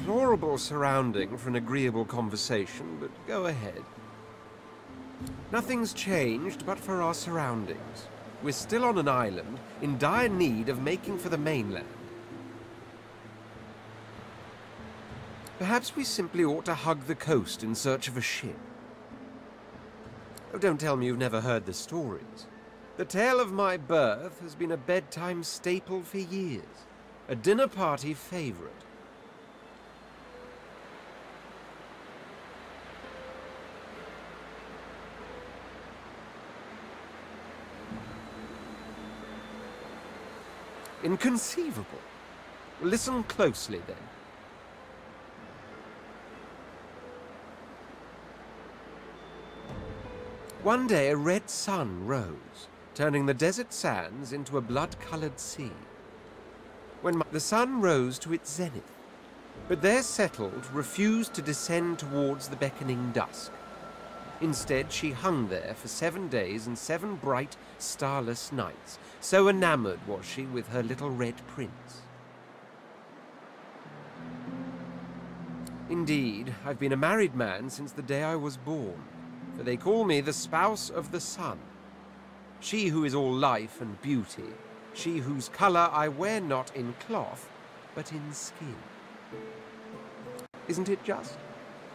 deplorable surrounding for an agreeable conversation, but go ahead. Nothing's changed but for our surroundings. We're still on an island, in dire need of making for the mainland. Perhaps we simply ought to hug the coast in search of a ship. Oh, don't tell me you've never heard the stories. The tale of my birth has been a bedtime staple for years, a dinner party favorite. Inconceivable. Listen closely, then. One day a red sun rose, turning the desert sands into a blood-colored sea. The sun rose to its zenith, but there settled, refused to descend towards the beckoning dusk. Instead, she hung there for 7 days and 7 bright, starless nights. So enamored was she with her little red prince. Indeed, I've been a married man since the day I was born, for they call me the spouse of the sun. She who is all life and beauty, she whose colour I wear not in cloth, but in skin. Isn't it just?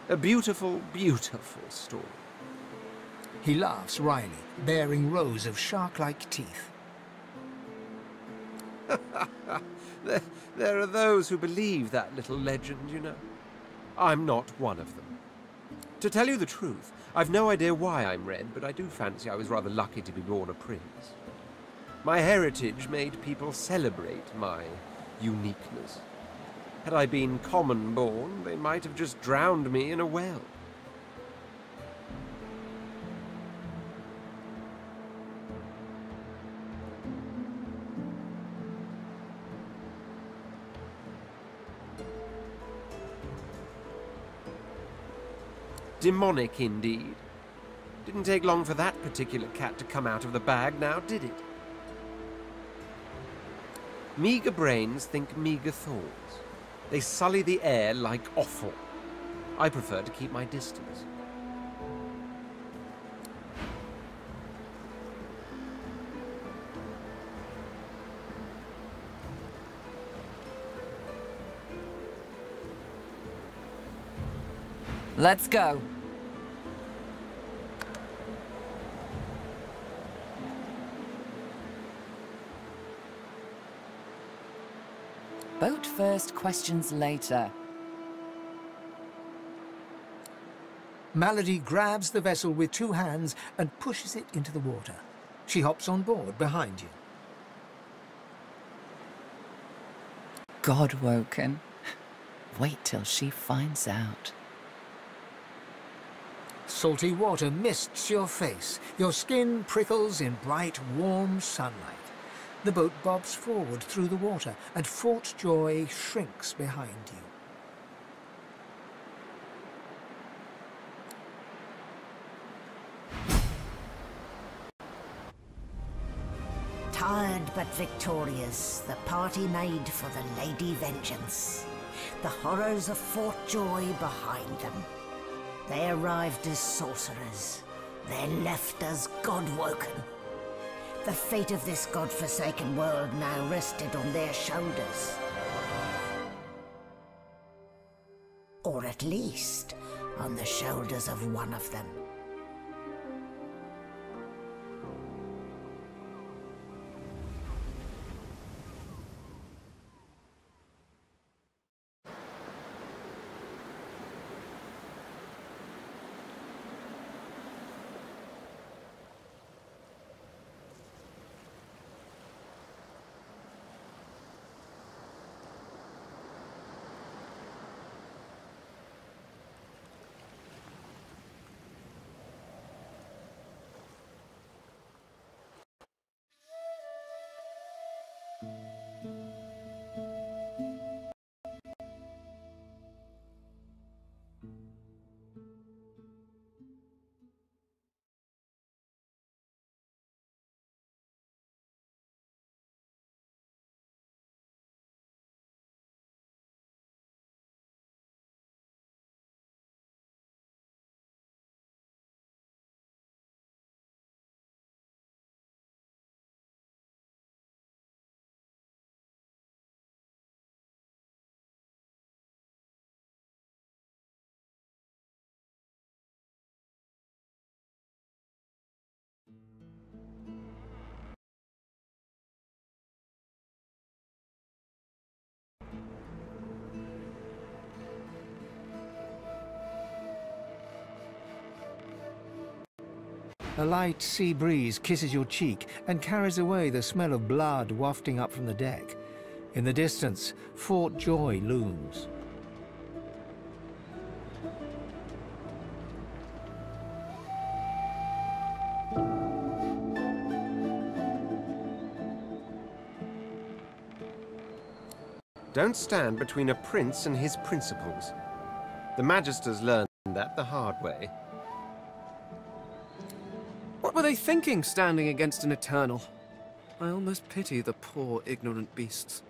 A beautiful, beautiful story. He laughs wryly, baring rows of shark-like teeth. There are those who believe that little legend, you know. I'm not one of them. To tell you the truth, I've no idea why I'm red, but I do fancy I was rather lucky to be born a prince. My heritage made people celebrate my uniqueness. Had I been common born, they might have just drowned me in a well. Demonic, indeed. Didn't take long for that particular cat to come out of the bag now, did it? Meager brains think meager thoughts. They sully the air like offal. I prefer to keep my distance. Let's go. Boat first, questions later. Malady grabs the vessel with 2 hands and pushes it into the water. She hops on board behind you. God-woken. Wait till she finds out. Salty water mists your face. Your skin prickles in bright, warm sunlight. The boat bobs forward through the water, and Fort Joy shrinks behind you. Tired but victorious, the party made for the Lady Vengeance. The horrors of Fort Joy behind them. They arrived as sorcerers. They left as God-woken. The fate of this God-forsaken world now rested on their shoulders. Or at least, on the shoulders of one of them. A light sea breeze kisses your cheek and carries away the smell of blood wafting up from the deck. In the distance, Fort Joy looms. Don't stand between a prince and his principles. The Magisters learned that the hard way. What were they thinking, standing against an Eternal? I almost pity the poor, ignorant beasts.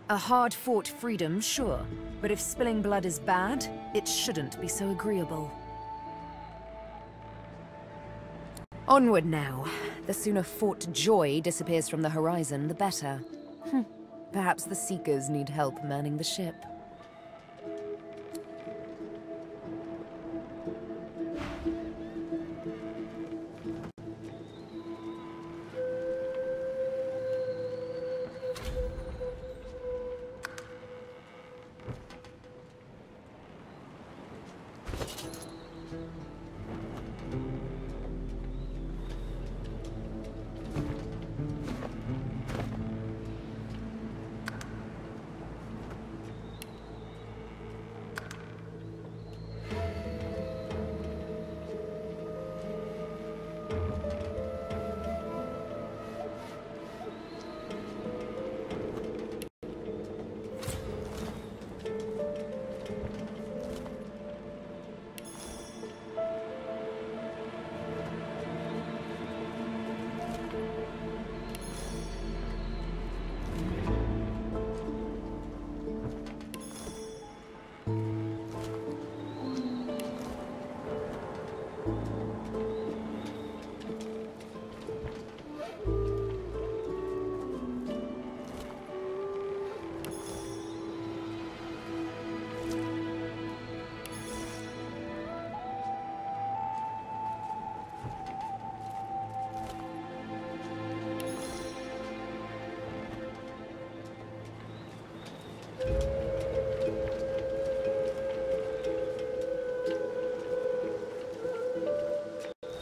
A hard-fought freedom, sure. But if spilling blood is bad, it shouldn't be so agreeable. Onward now. The sooner Fort Joy disappears from the horizon, the better. Perhaps the Seekers need help manning the ship.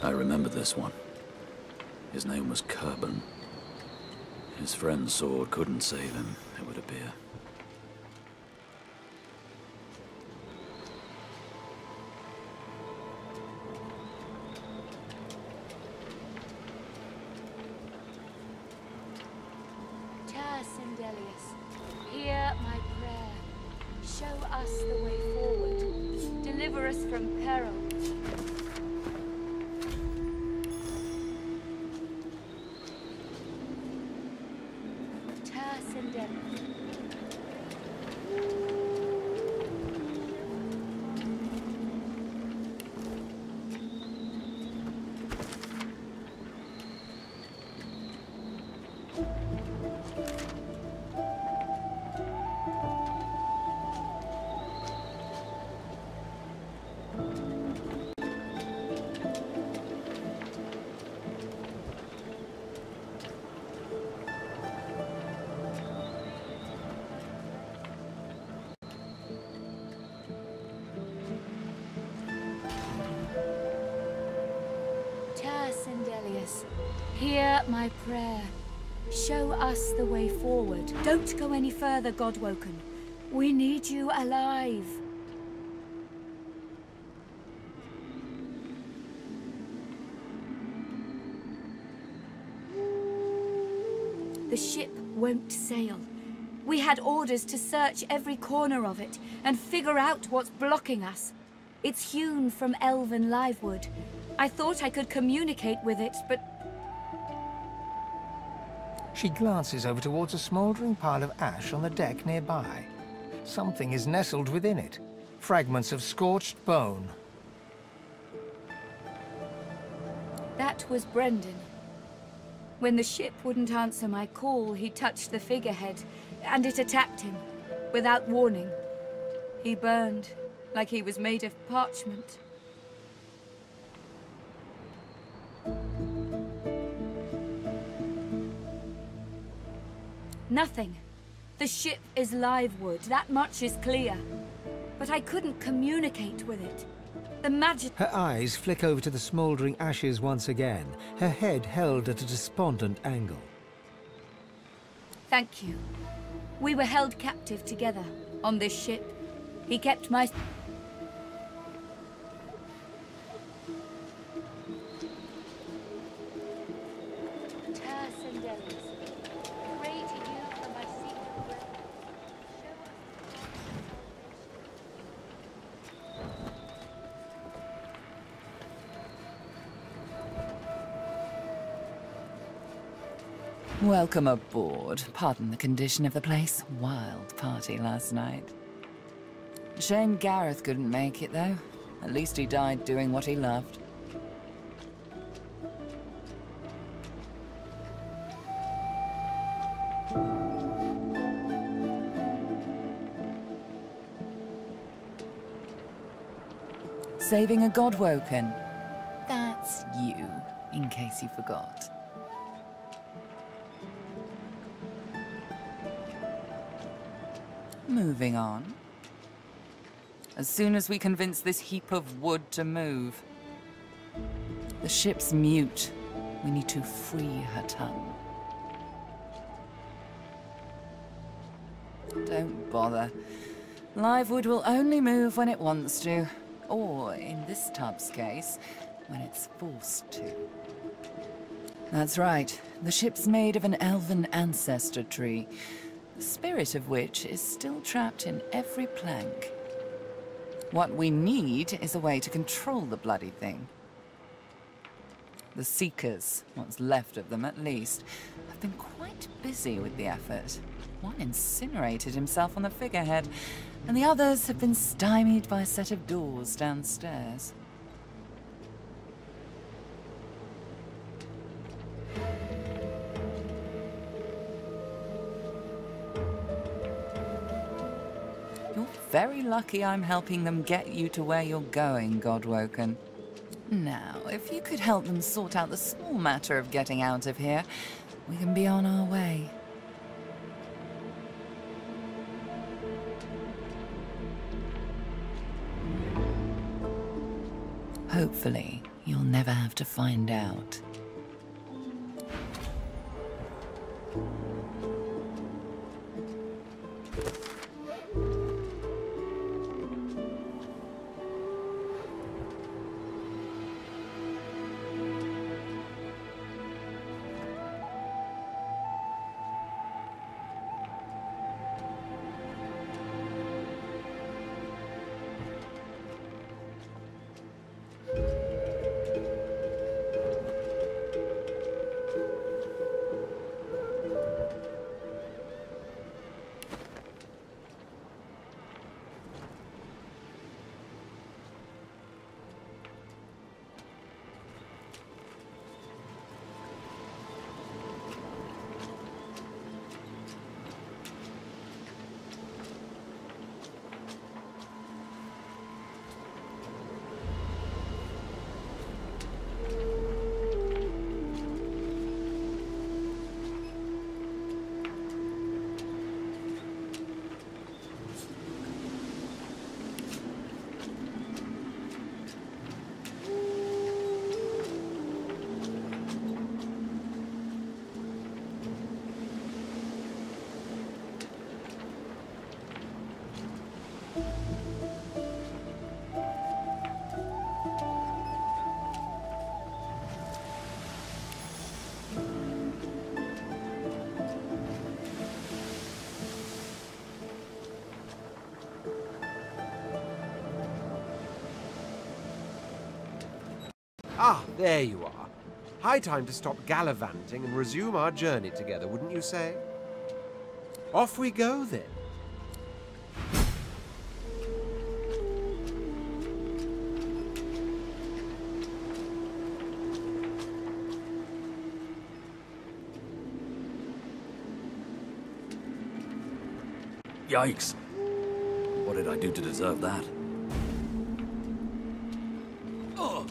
I remember this one. His name was Kerben. His friend's sword couldn't save him, it would appear. Hear my prayer. Show us the way forward. Deliver us from peril. Hear my prayer. Show us the way forward. Don't go any further, Godwoken. We need you alive. The ship won't sail. We had orders to search every corner of it and figure out what's blocking us. It's hewn from elven livewood. I thought I could communicate with it, but... She glances over towards a smouldering pile of ash on the deck nearby. Something is nestled within it. Fragments of scorched bone. That was Brendan. When the ship wouldn't answer my call, he touched the figurehead, and it attacked him, without warning. He burned, like he was made of parchment. Nothing. The ship is live wood, that much is clear. But I couldn't communicate with it. The magic... Her eyes flick over to the smouldering ashes once again, her head held at a despondent angle. Thank you. We were held captive together on this ship. He kept my... Welcome aboard. Pardon the condition of the place. Wild party last night. Shame Gareth couldn't make it, though. At least he died doing what he loved. Saving a Godwoken. That's you, in case you forgot. Moving on. As soon as we convince this heap of wood to move. The ship's mute. We need to free her tongue. Don't bother. Live wood will only move when it wants to. Or, in this tub's case, when it's forced to. That's right. The ship's made of an elven ancestor tree. The spirit of which is still trapped in every plank. What we need is a way to control the bloody thing. The Seekers, what's left of them at least, have been quite busy with the effort. One incinerated himself on the figurehead, and the others have been stymied by a set of doors downstairs. You're very lucky I'm helping them get you to where you're going, Godwoken. Now, if you could help them sort out the small matter of getting out of here, we can be on our way. Hopefully, you'll never have to find out. Ah, there you are. High time to stop gallivanting and resume our journey together, wouldn't you say? Off we go, then. Yikes! What did I do to deserve that? Oh.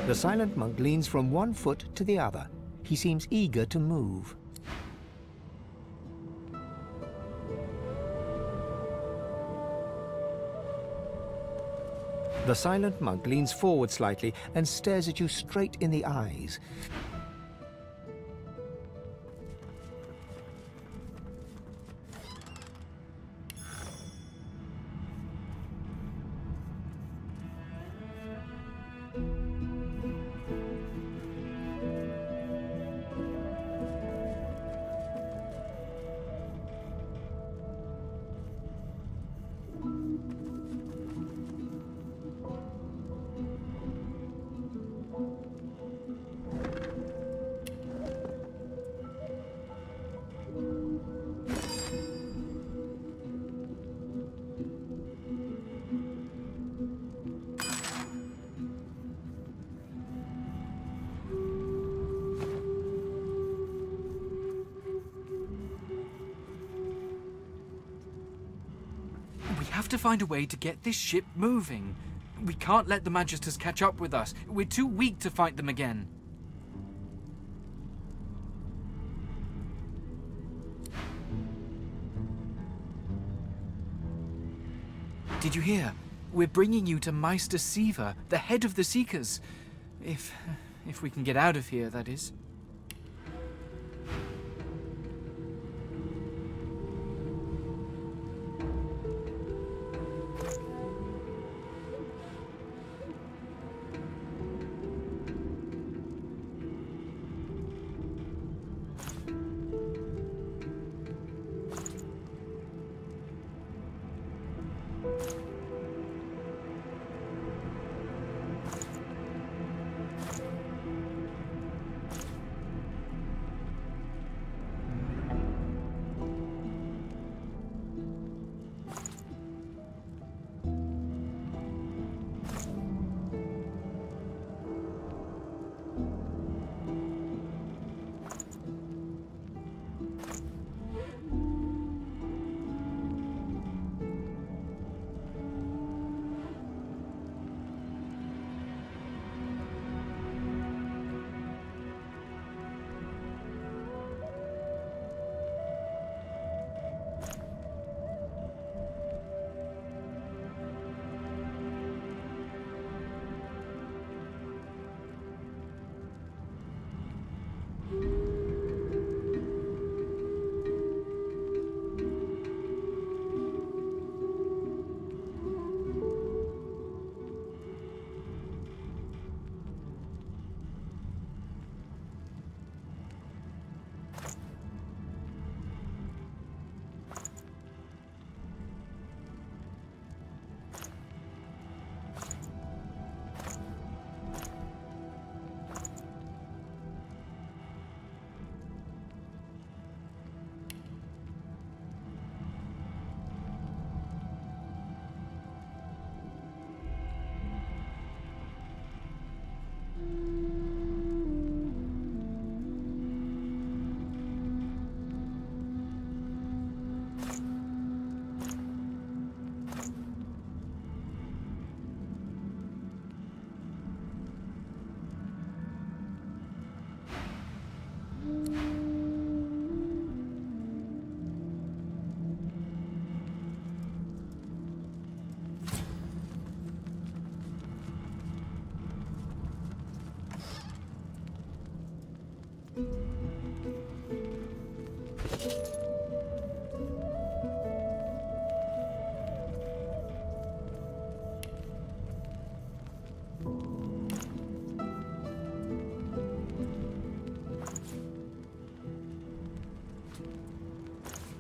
The silent monk leans from one foot to the other. He seems eager to move. The silent monk leans forward slightly and stares at you straight in the eyes. We have to find a way to get this ship moving. We can't let the Magisters catch up with us. We're too weak to fight them again. Did you hear? We're bringing you to Meister Siva, the head of the Seekers. If we can get out of here, that is.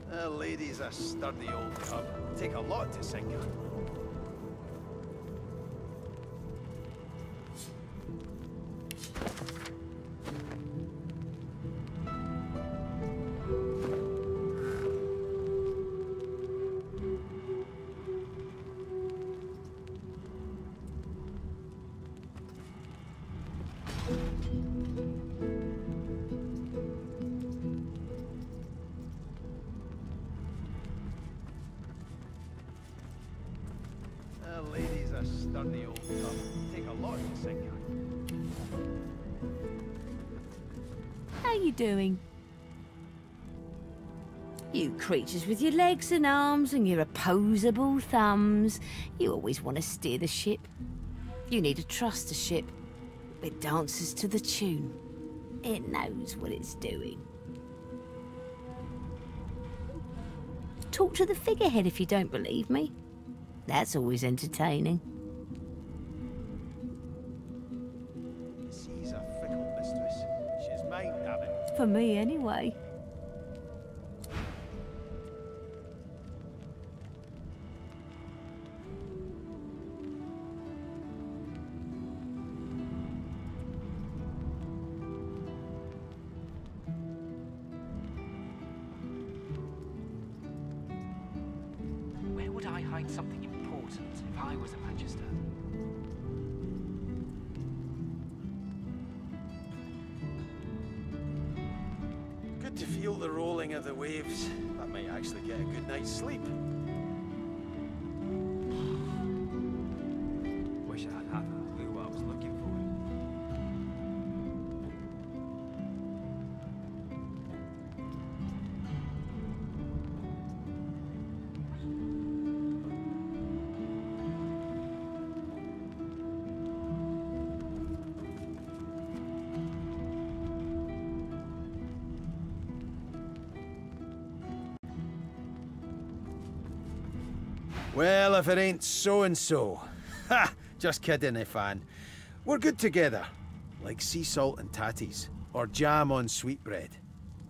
The lady's a sturdy old cub. Take a lot to sink her. are you doing? You creatures with your legs and arms and your opposable thumbs. You always want to steer the ship. You need to trust the ship. It dances to the tune. It knows what it's doing. Talk to the figurehead if you don't believe me. That's always entertaining. She's a fickle mistress. She's mine, damn it. For me, anyway. Where would I hide something important if I was a Magister? Good to feel the rolling of the waves. That might actually get a good night's sleep. Wish I had had a clue what I was looking for. Well, if it ain't so-and-so. Ha! Just kidding, Ifan. We're good together. Like sea salt and tatties. Or jam on sweetbread.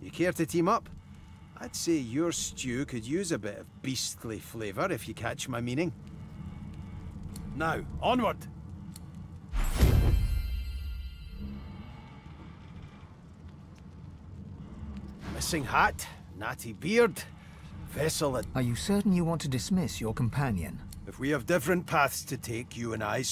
You care to team up? I'd say your stew could use a bit of beastly flavour, if you catch my meaning. Now, onward! Missing hat, natty beard, vessel and... Are you certain you want to dismiss your companion? If we have different paths to take, you and I...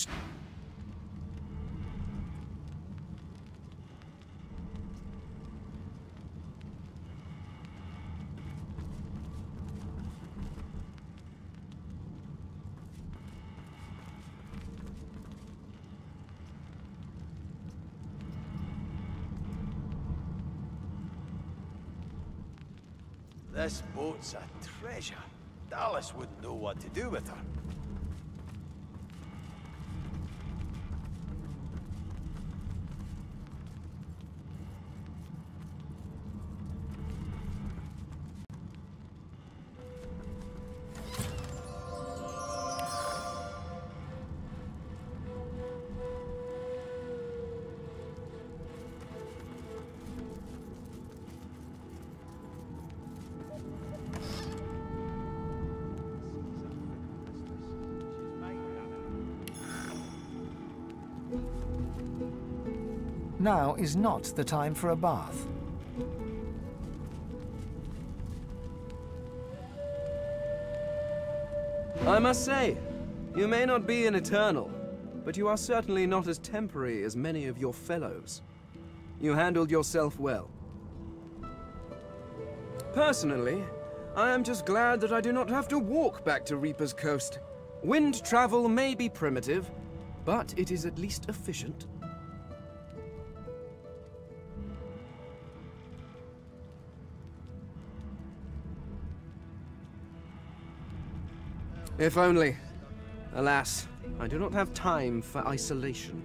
This boat's a treasure. Dallas wouldn't know what to do with her. Now is not the time for a bath. I must say, you may not be an Eternal, but you are certainly not as temporary as many of your fellows. You handled yourself well. Personally, I am just glad that I do not have to walk back to Reaper's Coast. Wind travel may be primitive, but it is at least efficient. If only. Alas, I do not have time for isolation.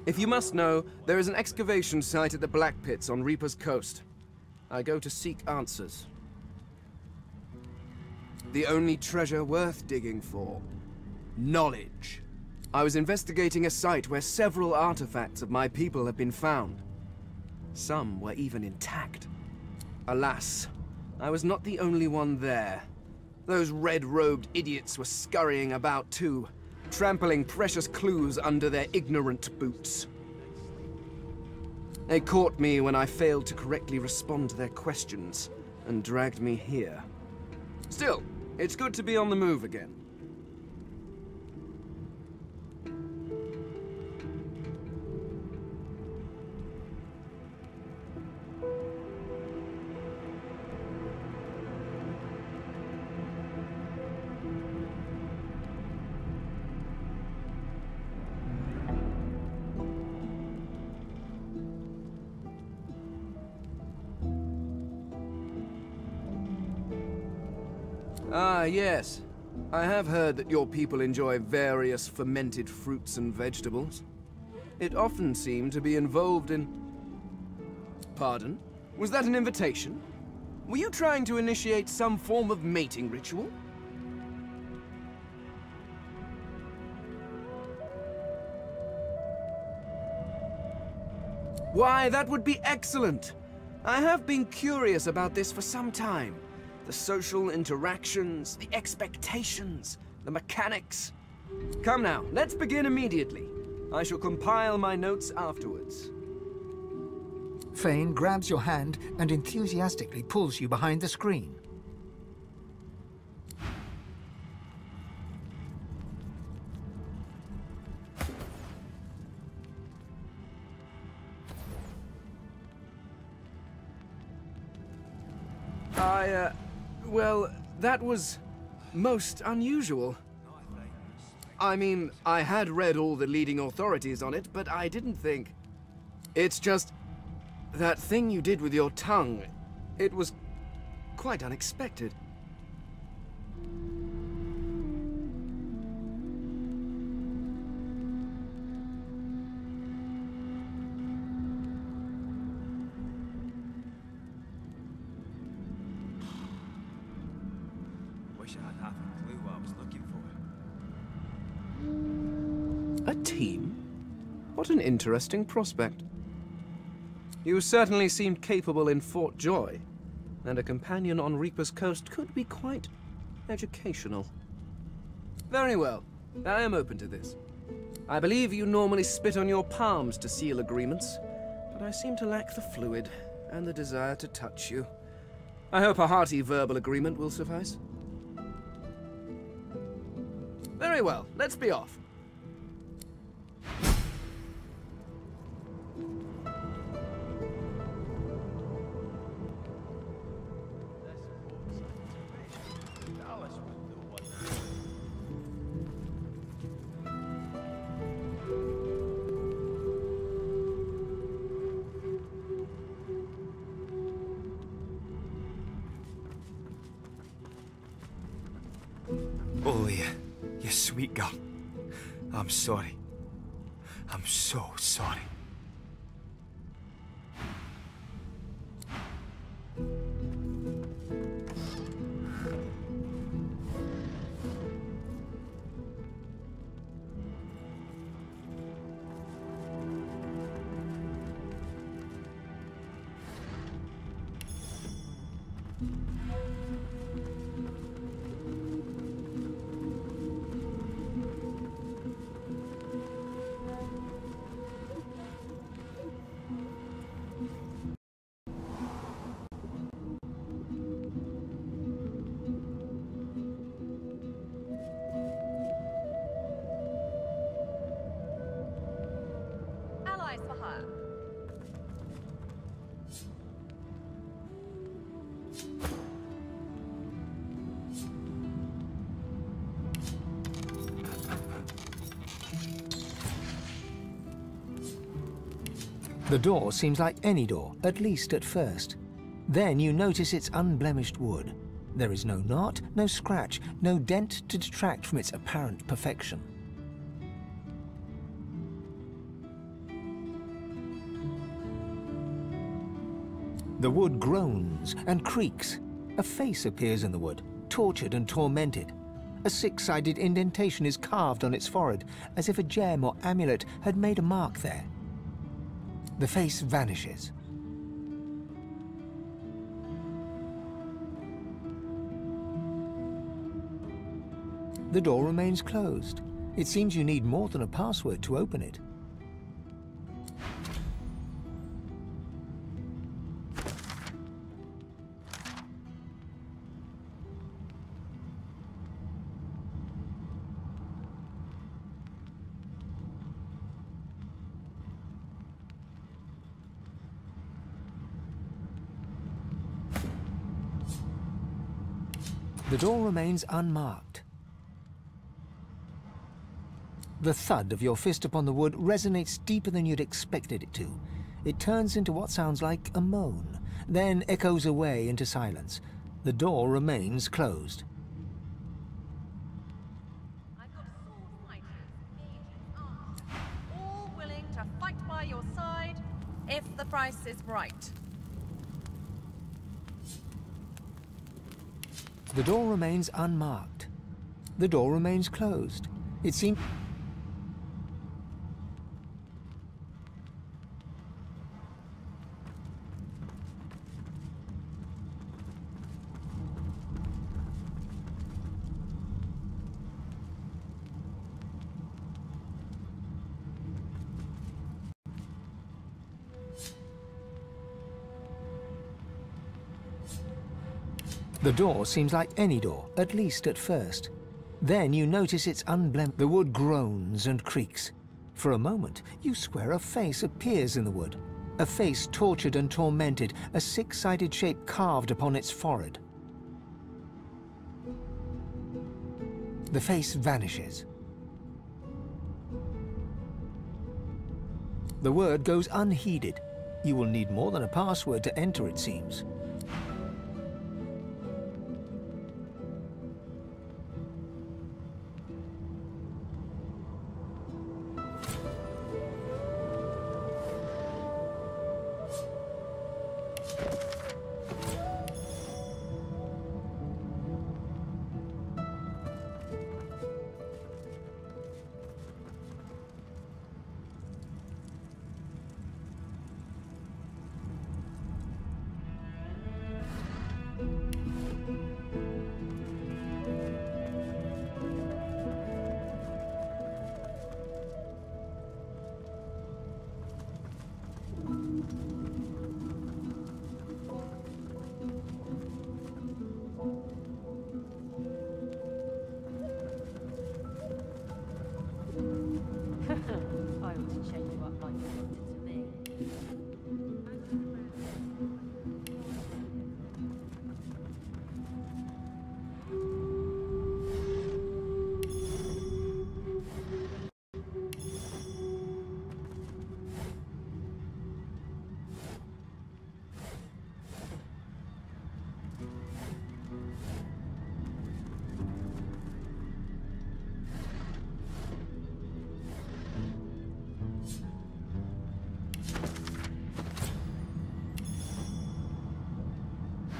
If you must know, there is an excavation site at the Black Pits on Reaper's Coast. I go to seek answers. The only treasure worth digging for. Knowledge. I was investigating a site where several artifacts of my people have been found. Some were even intact. Alas, I was not the only one there. Those red-robed idiots were scurrying about too, trampling precious clues under their ignorant boots. They caught me when I failed to correctly respond to their questions, and dragged me here. Still, it's good to be on the move again. Ah, yes. I have heard that your people enjoy various fermented fruits and vegetables. It often seemed to be involved in... Pardon? Was that an invitation? Were you trying to initiate some form of mating ritual? Why, that would be excellent! I have been curious about this for some time. The social interactions, the expectations, the mechanics. Come now, let's begin immediately. I shall compile my notes afterwards. Fane grabs your hand and enthusiastically pulls you behind the screen. Well, that was most unusual. I mean, I had read all the leading authorities on it, but I didn't think... It's just... that thing you did with your tongue, it was quite unexpected. Wish I had half a clue what I was looking for. A team? What an interesting prospect. You certainly seemed capable in Fort Joy, and a companion on Reaper's Coast could be quite educational. Very well, I am open to this. I believe you normally spit on your palms to seal agreements, but I seem to lack the fluid and the desire to touch you. I hope a hearty verbal agreement will suffice. Very well, let's be off. Oh, you sweet girl. I'm sorry. I'm so sorry. The door seems like any door, at least at first. Then you notice its unblemished wood. There is no knot, no scratch, no dent to detract from its apparent perfection. The wood groans and creaks. A face appears in the wood, tortured and tormented. A six-sided indentation is carved on its forehead, as if a gem or amulet had made a mark there. The face vanishes. The door remains closed. It seems you need more than a password to open it. The door remains unmarked. The thud of your fist upon the wood resonates deeper than you'd expected it to. It turns into what sounds like a moan, then echoes away into silence. The door remains closed. I've got sword fighters, mages, archers, all willing to fight by your side if the price is right. The door remains unmarked. The door remains closed. It seems... The door seems like any door, at least at first. Then you notice it's unblemished. The wood groans and creaks. For a moment, you swear a face appears in the wood. A face tortured and tormented, a six-sided shape carved upon its forehead. The face vanishes. The word goes unheeded. You will need more than a password to enter, it seems. I ought to chain you up like you did to me.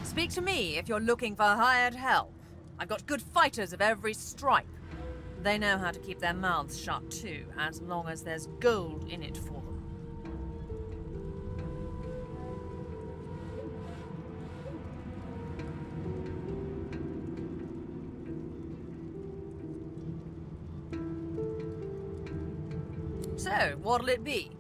Speak to me if you're looking for hired help. I've got good fighters of every stripe. They know how to keep their mouths shut too, as long as there's gold in it for them. So, what'll it be?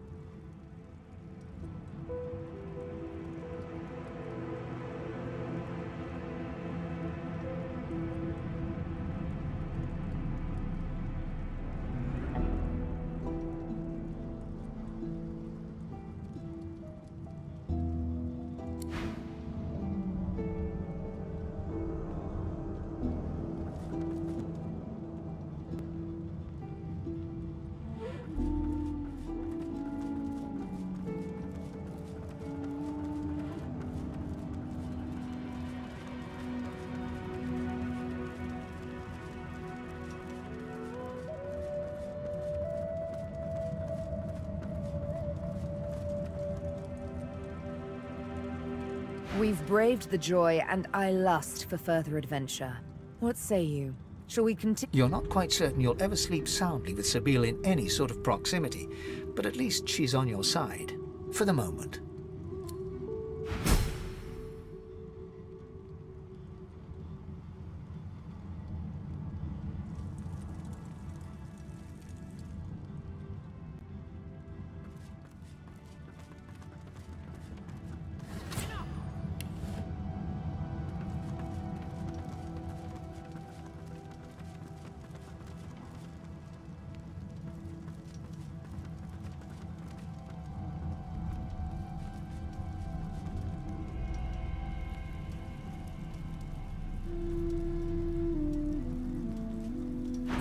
We've braved the joy, and I lust for further adventure. What say you? Shall we continue? You're not quite certain you'll ever sleep soundly with Sabine in any sort of proximity, but at least she's on your side. For the moment.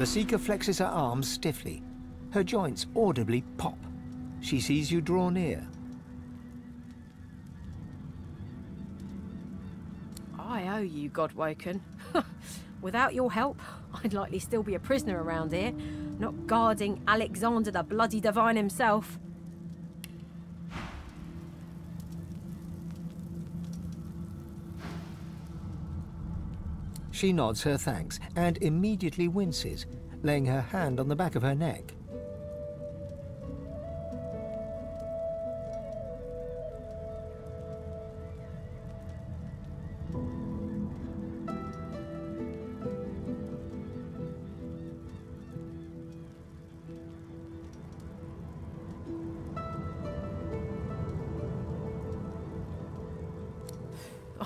Seeker flexes her arms stiffly. Her joints audibly pop. She sees you draw near. I owe you, Godwoken. Without your help, I'd likely still be a prisoner around here, not guarding Alexander the Bloody Divine himself. She nods her thanks and immediately winces, laying her hand on the back of her neck.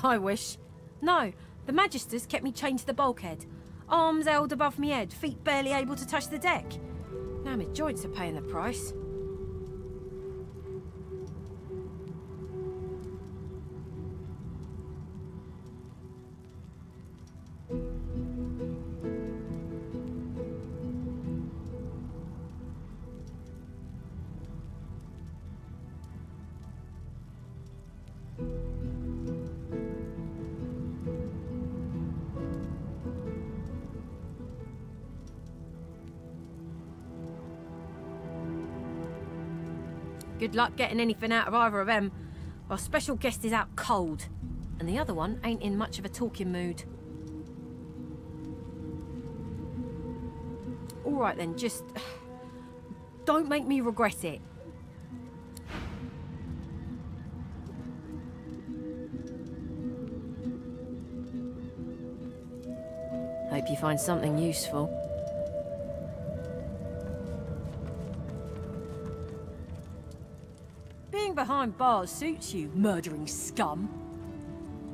I wish. No, the Magisters kept me chained to the bulkhead. Arms held above me head, feet barely able to touch the deck. Now my joints are paying the price. Good luck getting anything out of either of them. Our special guest is out cold, and the other one ain't in much of a talking mood. All right then, just don't make me regret it. Hope you find something useful. Being behind bars suits you, murdering scum.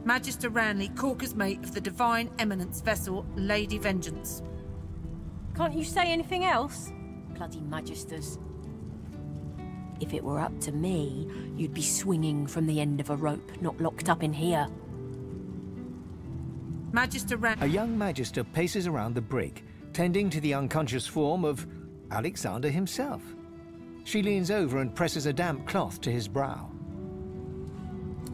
Magister Ranley, Corker's mate of the Divine Eminence vessel, Lady Vengeance. Can't you say anything else? Bloody Magisters. If it were up to me, you'd be swinging from the end of a rope, not locked up in here. Magister Ranley. A young Magister paces around the brig, tending to the unconscious form of Alexander himself. She leans over and presses a damp cloth to his brow.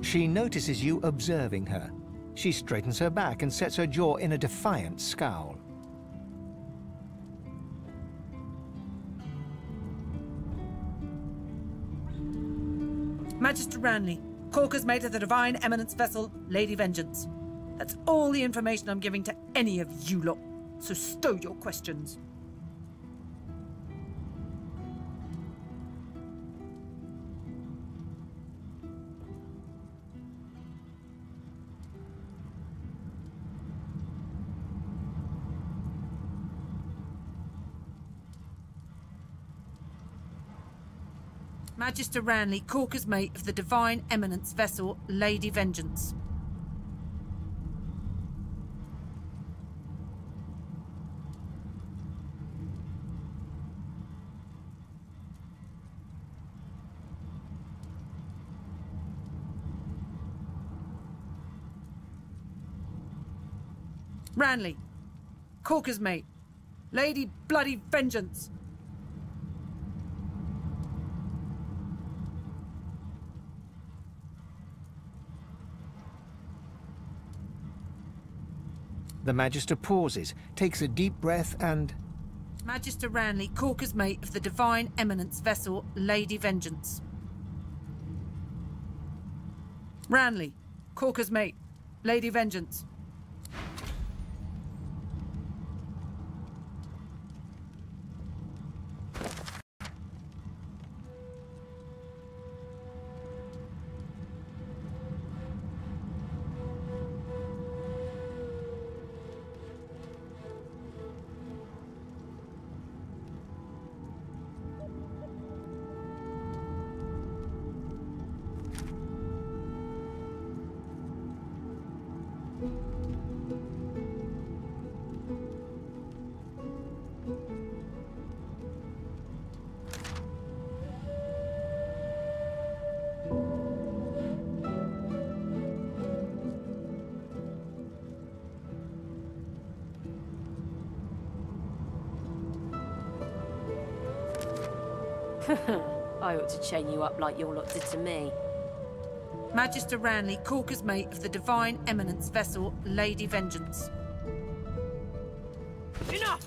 She notices you observing her. She straightens her back and sets her jaw in a defiant scowl. Magister Ranley, Corker's mate of the Divine Eminence vessel, Lady Vengeance. That's all the information I'm giving to any of you lot, so stow your questions. Magister Ranley, Corker's mate of the Divine Eminence vessel, Lady Vengeance. Ranley, Corker's mate, Lady Bloody Vengeance. The Magister pauses, takes a deep breath and... Magister Ranley, Corker's mate of the Divine Eminence vessel, Lady Vengeance. Ranley, Corker's mate, Lady Vengeance. I ought to chain you up like your lot did to me. Magister Ranley, Corker's mate of the Divine Eminence vessel, Lady Vengeance. Enough!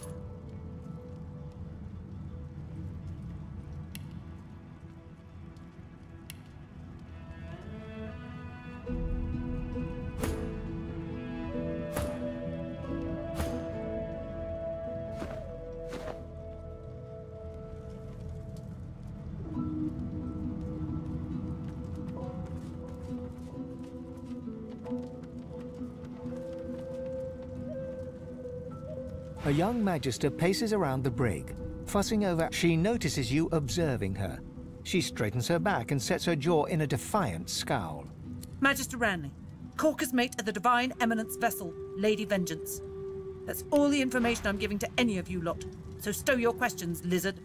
A young magister paces around the brig, fussing over. She notices you observing her. She straightens her back and sets her jaw in a defiant scowl. Magister Ranley, Corker's mate of the Divine Eminence vessel, Lady Vengeance. That's all the information I'm giving to any of you lot. So stow your questions, lizard.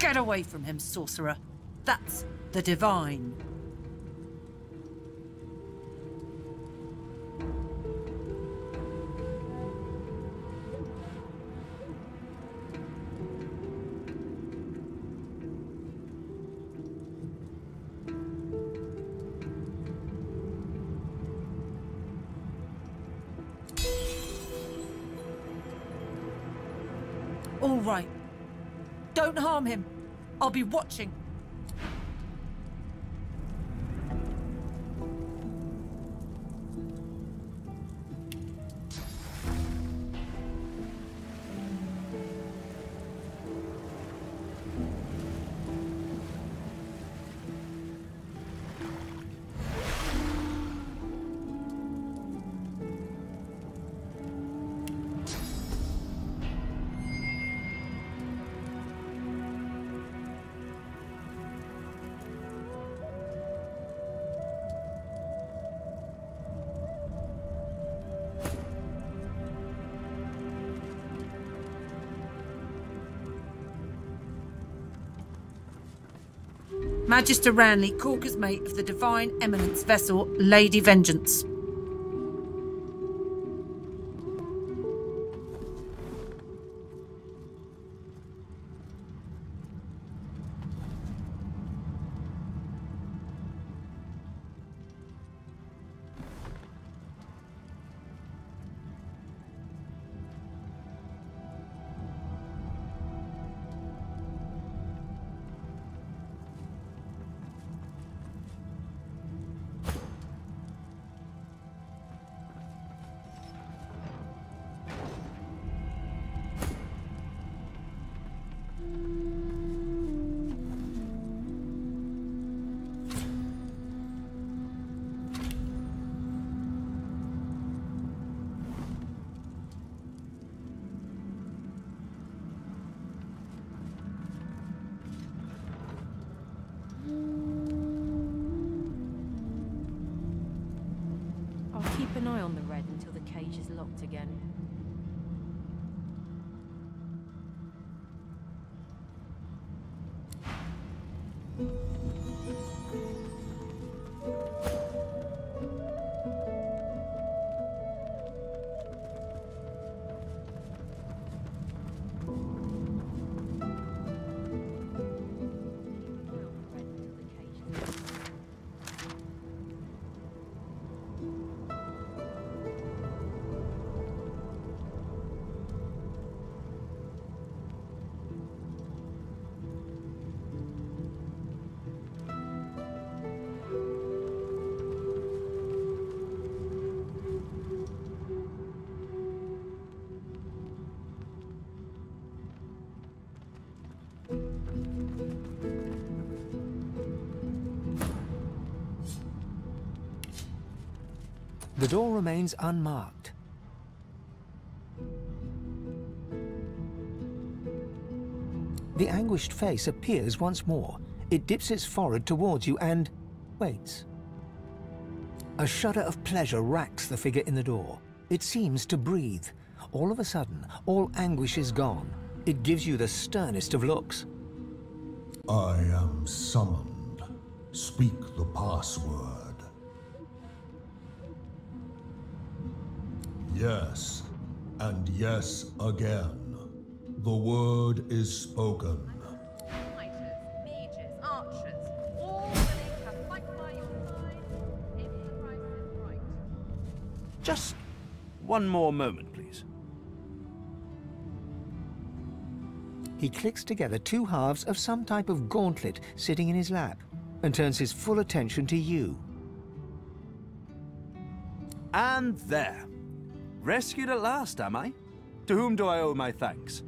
Get away from him, sorcerer. That's the Divine. All right. Don't harm him. I'll be watching. Magister Ranley, Corker's mate of the Divine Eminence vessel, Lady Vengeance. Keep an eye on the red until the cage is locked again. The door remains unmarked. The anguished face appears once more. It dips its forehead towards you and waits. A shudder of pleasure racks the figure in the door. It seems to breathe. All of a sudden, all anguish is gone. It gives you the sternest of looks. I am summoned. Speak the password. Yes, and yes again. The word is spoken. Fighters, mages, archers, all willing to fight by your side if the price is right. Just one more moment, please. He clicks together two halves of some type of gauntlet sitting in his lap and turns his full attention to you. And there. Rescued at last, am I? To whom do I owe my thanks?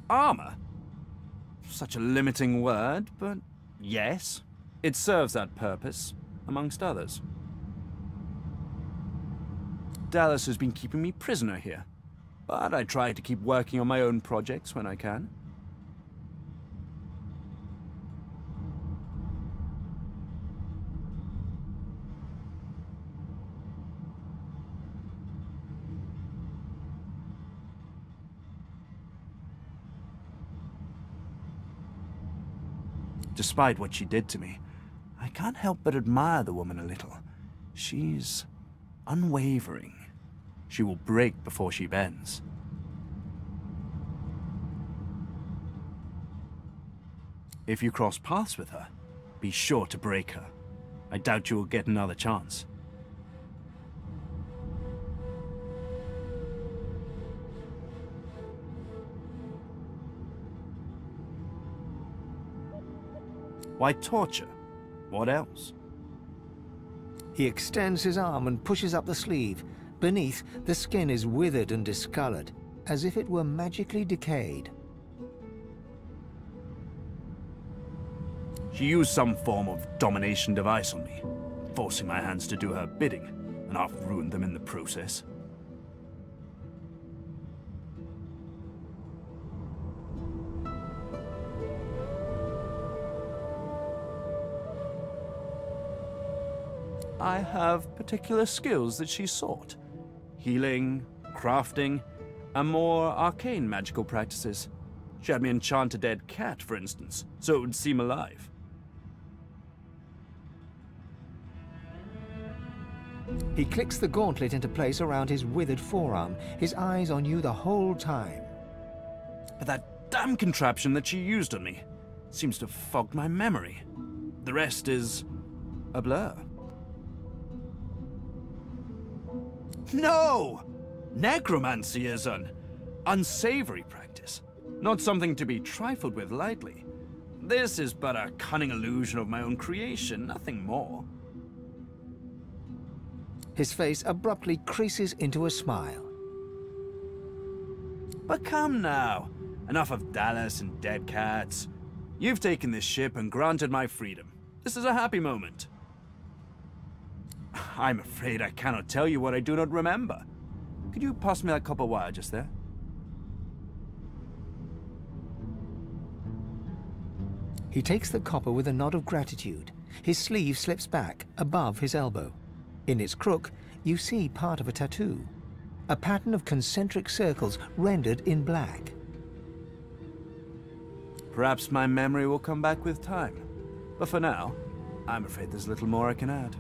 Armor? Such a limiting word, but yes, it serves that purpose, amongst others. Dallas has been keeping me prisoner here, but I try to keep working on my own projects when I can. Despite what she did to me, I can't help but admire the woman a little. She's unwavering. She will break before she bends. If you cross paths with her, be sure to break her. I doubt you will get another chance. Why torture? What else? He extends his arm and pushes up the sleeve. Beneath, the skin is withered and discolored, as if it were magically decayed. She used some form of domination device on me, forcing my hands to do her bidding, and I've ruined them in the process. I have particular skills that she sought. Healing, crafting, and more arcane magical practices. She had me enchant a dead cat, for instance, so it would seem alive. He clicks the gauntlet into place around his withered forearm, his eyes on you the whole time. But that damn contraption that she used on me seems to have fogged my memory. The rest is a blur. No! Necromancy is an unsavory practice, not something to be trifled with lightly. This is but a cunning illusion of my own creation, nothing more. His face abruptly creases into a smile. But come now, enough of Dallas and dead cats. You've taken this ship and granted my freedom. This is a happy moment. I'm afraid I cannot tell you what I do not remember. Could you pass me that copper wire just there? He takes the copper with a nod of gratitude. His sleeve slips back above his elbow. In its crook, you see part of a tattoo. A pattern of concentric circles rendered in black. Perhaps my memory will come back with time. But for now, I'm afraid there's little more I can add.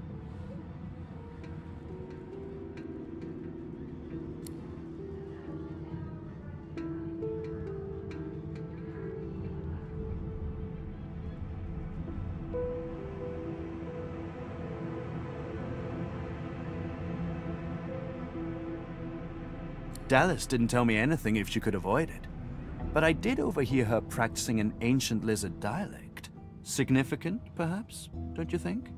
Dallas didn't tell me anything if she could avoid it, but I did overhear her practicing an ancient lizard dialect. Significant, perhaps, don't you think?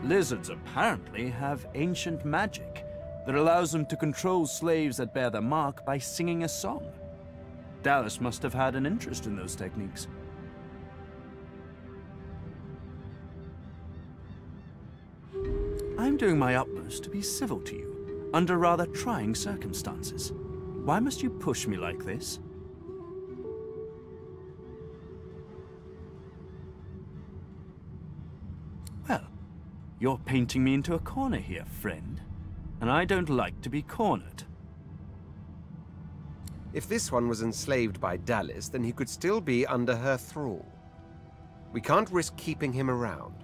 Lizards apparently have ancient magic that allows them to control slaves that bear their mark by singing a song. Dallas must have had an interest in those techniques. I'm doing my utmost to be civil to you, under rather trying circumstances. Why must you push me like this? Well, you're painting me into a corner here, friend. And I don't like to be cornered. If this one was enslaved by Dallas, then he could still be under her thrall. We can't risk keeping him around.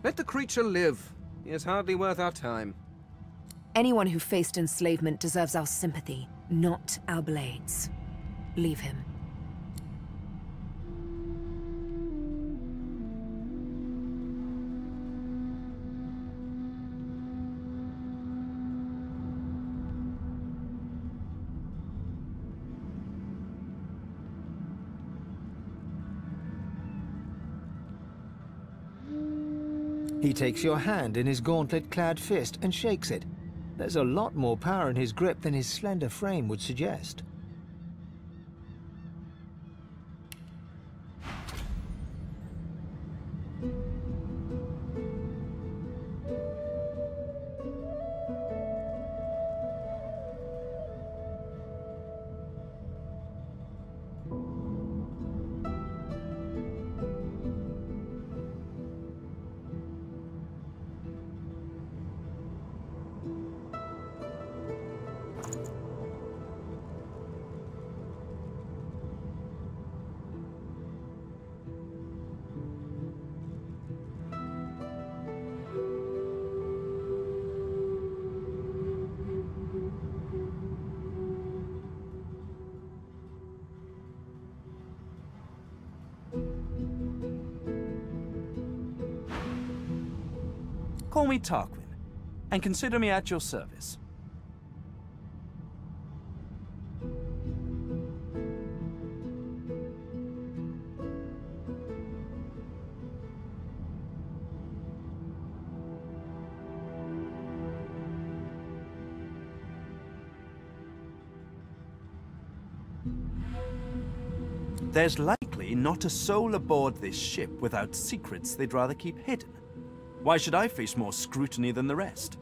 Let the creature live. He is hardly worth our time. Anyone who faced enslavement deserves our sympathy, not our blades. Leave him. He takes your hand in his gauntlet-clad fist and shakes it. There's a lot more power in his grip than his slender frame would suggest. Call me Tarquin, and consider me at your service. There's likely not a soul aboard this ship without secrets they'd rather keep hidden. Why should I face more scrutiny than the rest?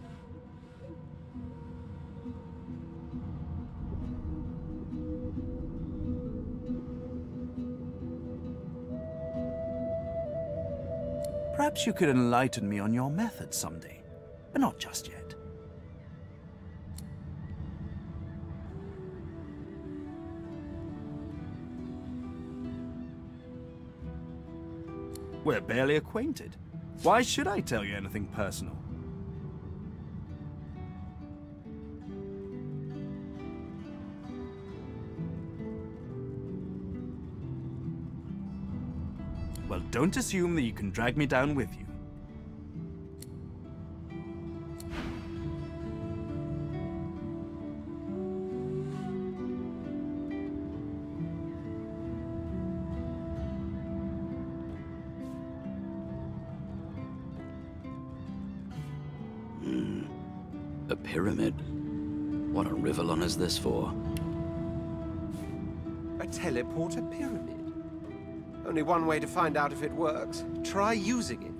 Perhaps you could enlighten me on your method someday, but not just yet. We're barely acquainted. Why should I tell you anything personal? Well, don't assume that you can drag me down with you. A pyramid? What a Rivellon is this for? A teleporter pyramid? Only one way to find out if it works. Try using it.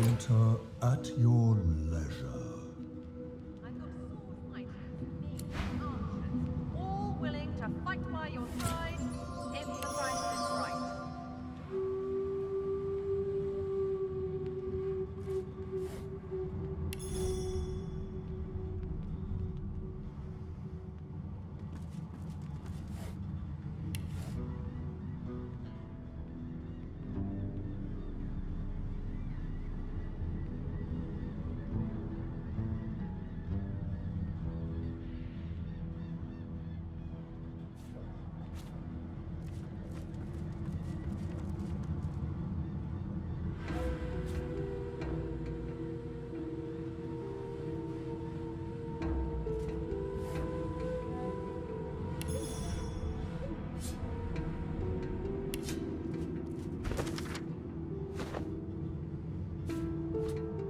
Enter at your leisure. I've got sword fighters, me, archers, all willing to fight by your side if the price is right.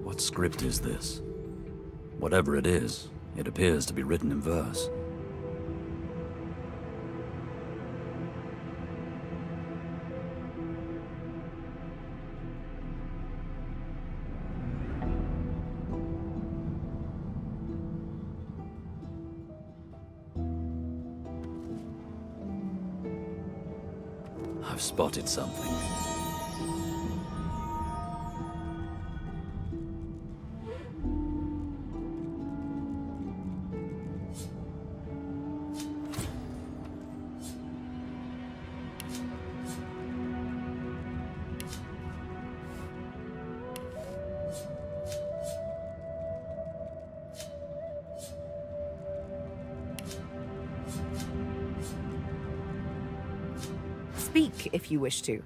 What script is this? Whatever it is, it appears to be written in verse. I've spotted something. Speak if you wish to.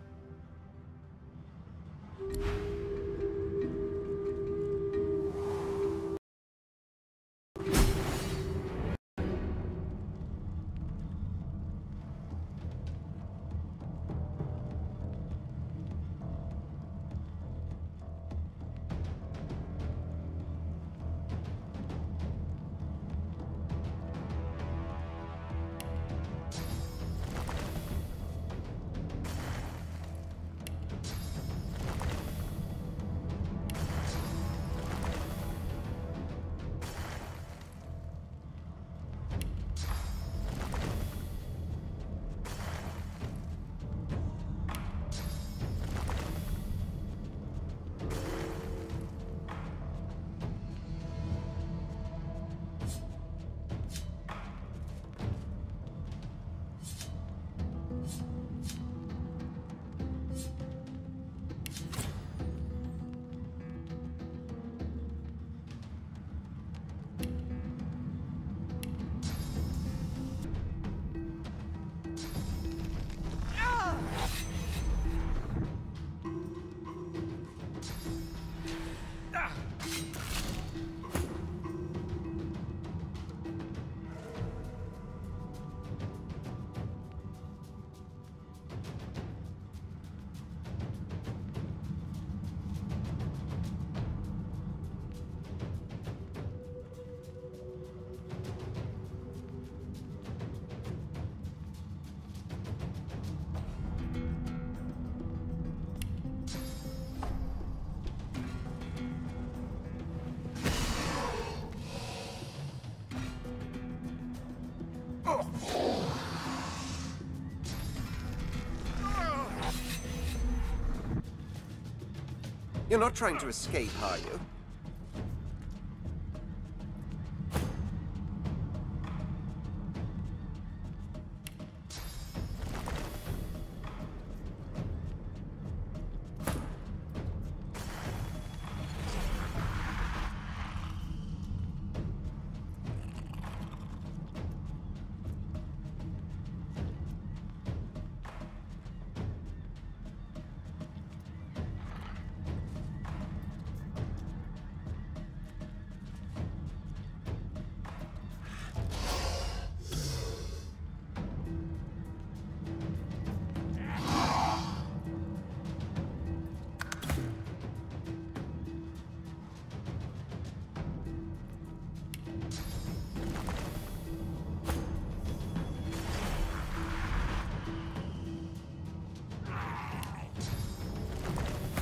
You're not trying to escape, are you?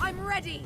I'm ready!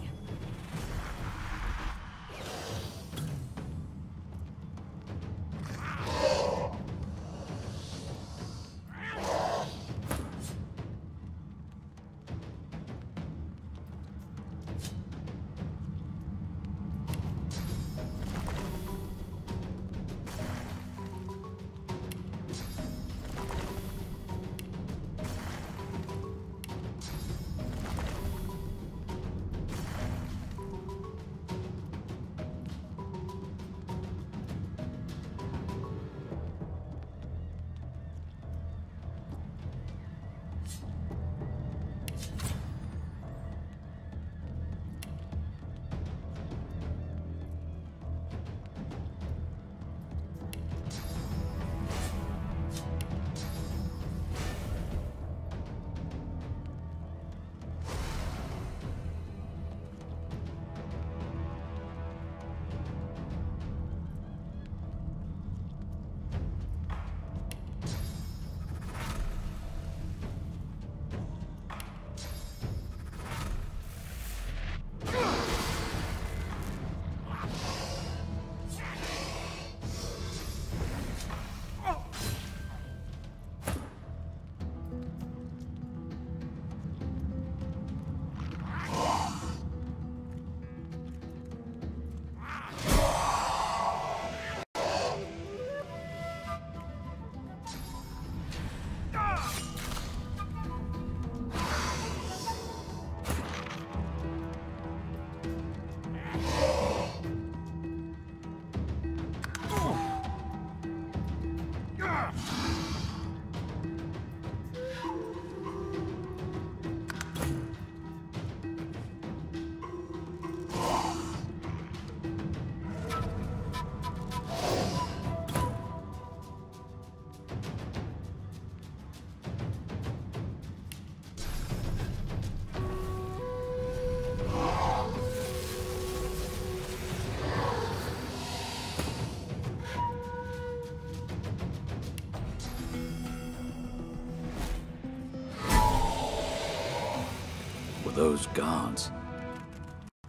those guards?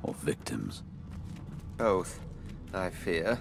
Or victims? Both, I fear.